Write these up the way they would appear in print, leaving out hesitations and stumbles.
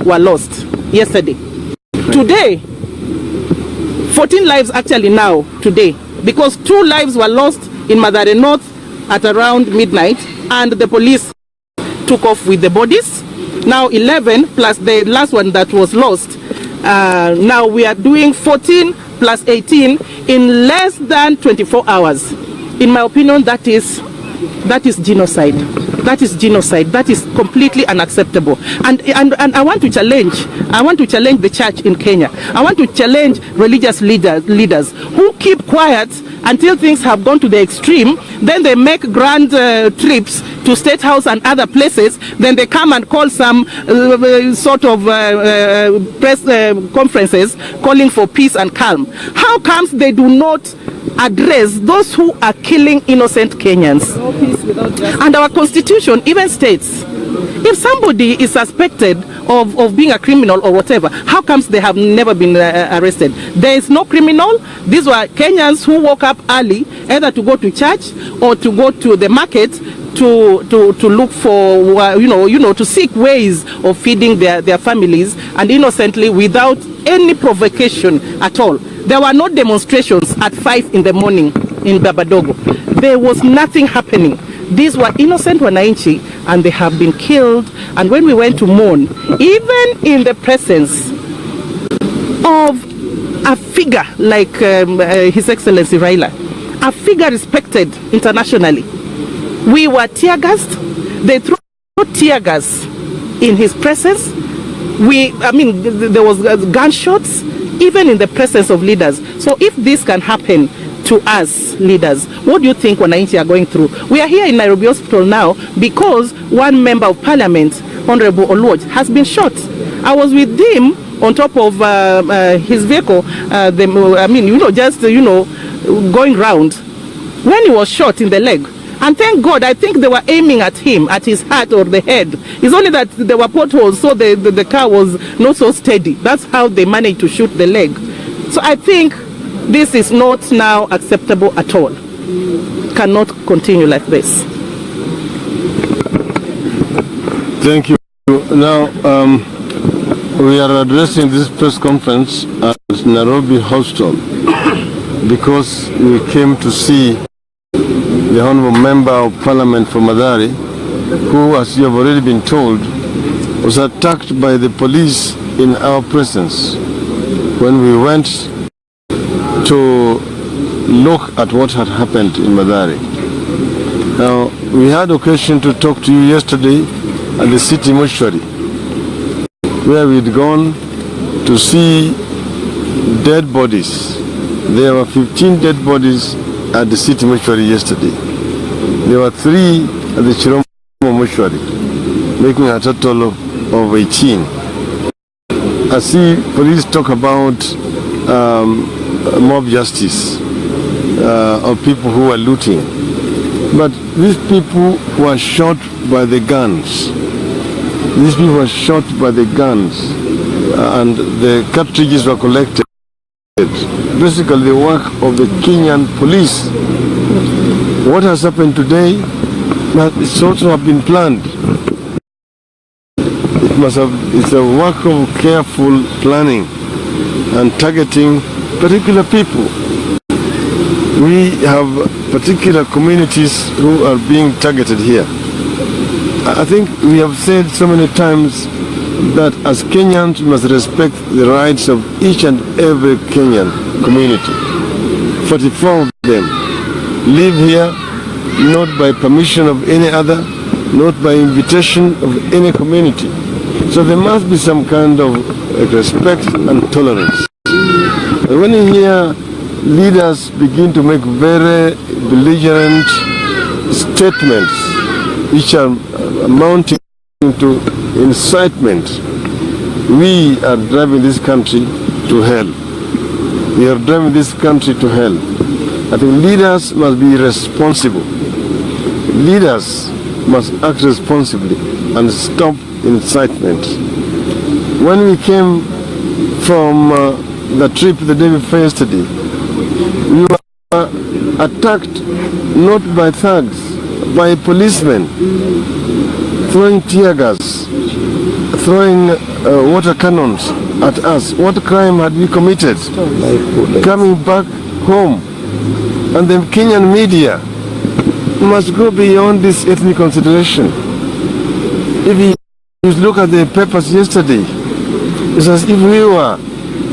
were lost yesterday. Today, 14 lives actually now, today, because 2 lives were lost in Mathare North at around midnight, and the police took off with the bodies. Now 11 plus the last one that was lost. Now we are doing 14 plus 18 in less than 24 hours. In my opinion, that is genocide. That is genocide. That is completely unacceptable. And I want to challenge. I want to challenge the church in Kenya. I want to challenge religious leaders who keep quiet until things have gone to the extreme. Then they make grand trips to State House and other places. Then they come and call some sort of press conferences calling for peace and calm. How comes they do not address those who are killing innocent Kenyans? No peace without justice. And our constitution even states, if somebody is suspected of being a criminal or whatever, how comes they have never been arrested? There is no criminal. These were Kenyans who woke up early, either to go to church or to go to the market to look for, to seek ways of feeding their families, and innocently, without any provocation at all. There were no demonstrations at 5 in the morning in Babadogo. There was nothing happening. These were innocent Wananchi, and they have been killed. And when we went to mourn, even in the presence of a figure like His Excellency Raila, a figure respected internationally, we were tear gassed. They threw tear gas in his presence. There was gunshots, even in the presence of leaders. So if this can happen to us leaders, what do you think Wananchi are going through? We are here in Nairobi Hospital now because one member of parliament, Honorable Oluoch, has been shot. I was with him on top of his vehicle, going round, when he was shot in the leg. And thank God, I think they were aiming at him, at his heart or the head. It's only that there were potholes, so the car was not so steady. That's how they managed to shoot the leg. So I think this is not now acceptable at all. Cannot continue like this. Thank you. Now, we are addressing this press conference at Nairobi Hospital because we came to see the Honorable Member of Parliament for Mathare, who, as you have already been told, was attacked by the police in our presence when we went to look at what had happened in Mathare. Now, we had occasion to talk to you yesterday at the city mortuary, where we'd gone to see dead bodies. There were 15 dead bodies at the city mortuary yesterday. There were 3 at the Chiromo mortuary, making a total of 18. I see police talk about mob justice of people who are looting. But these people were shot by the guns. These people were shot by the guns, and the cartridges were collected. Basically the work of the Kenyan police. What has happened today must also have been planned. It's a work of careful planning and targeting particular people. We have particular communities who are being targeted here. I think we have said so many times that as Kenyans we must respect the rights of each and every Kenyan community. 44 of them live here not by permission of any other, not by invitation of any community. So there must be some kind of respect and tolerance. When you hear leaders begin to make very belligerent statements which are amounting to incitement, we are driving this country to hell. We are driving this country to hell. I think leaders must be responsible. Leaders must act responsibly and stop incitement. When we came from the trip the day before yesterday, we were attacked not by thugs, by policemen, throwing tear gas. throwing water cannons at us. What crime had we committed? Coming back home. And the Kenyan media must go beyond this ethnic consideration. If you look at the papers yesterday, it's as if we were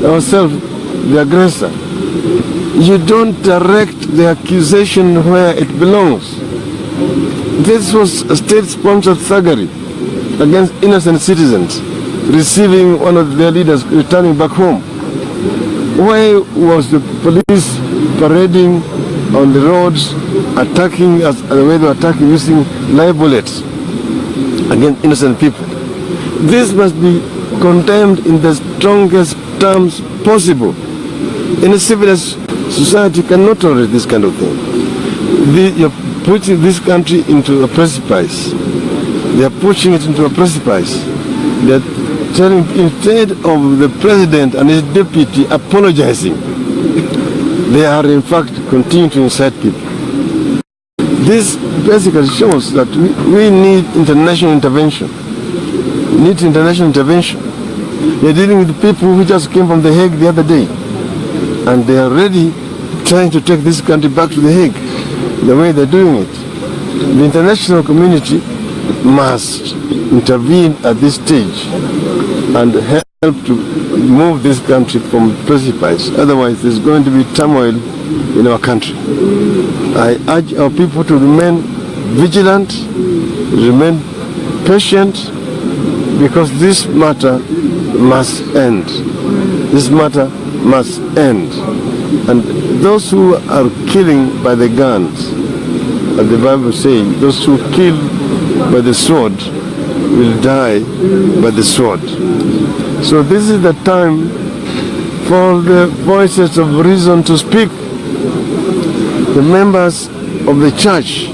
ourselves the aggressor. You don't direct the accusation where it belongs. This was a state-sponsored thuggery against innocent citizens, receiving one of their leaders returning back home. Why was the police parading on the roads, attacking us the way they were attacking, using live bullets against innocent people? This must be condemned in the strongest terms possible. In a civilized society cannot tolerate this kind of thing. You're putting this country into a precipice. They are pushing it into a precipice. They are telling, instead of the president and his deputy apologizing, they are in fact continuing to incite people. This basically shows that we need international intervention. We need international intervention. They are dealing with the people who just came from The Hague the other day, and they are already trying to take this country back to The Hague, the way they're doing it. The international community must intervene at this stage and help to move this country from precipice. Otherwise, there's going to be turmoil in our country. I urge our people to remain vigilant, remain patient, because this matter must end. This matter must end. And those who are killing by the guns, as the Bible says, those who kill by the sword will die by the sword. So this is the time for the voices of reason to speak. The members of the church,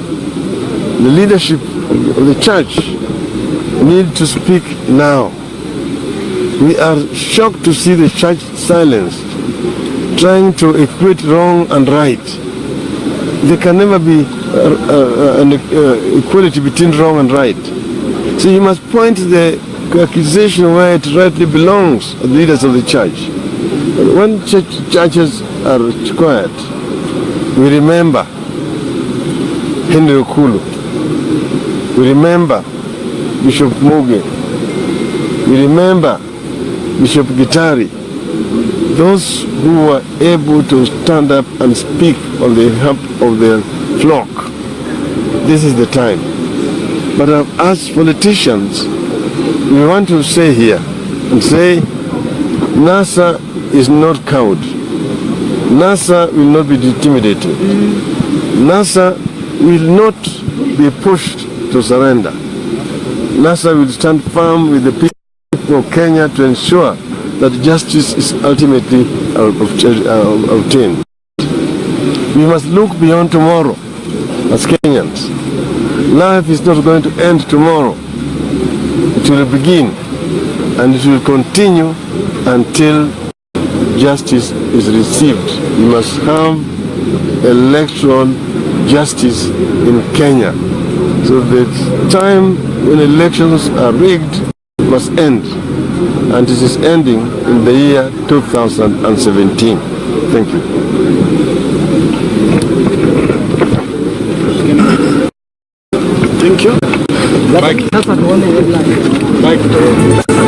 the leadership of the church need to speak now. We are shocked to see the church silenced, trying to equate wrong and right. There can never be an equality between wrong and right. So you must point the accusation where it rightly belongs, the leaders of the church. When churches are quiet, we remember Henry Okulu. We remember Bishop Muge. We remember Bishop Gitari. Those who were able to stand up and speak on behalf of their flock. This is the time. But as politicians, we want to say here and say, NASA is not cowed. NASA will not be intimidated. NASA will not be pushed to surrender. NASA will stand firm with the people of Kenya to ensure that justice is ultimately obtained. We must look beyond tomorrow as Kenyans. Life is not going to end tomorrow. It will begin and it will continue until justice is received. We must have electoral justice in Kenya. So the time when elections are rigged must end. And it is ending in the year 2017. Thank you. Thank you. Mike.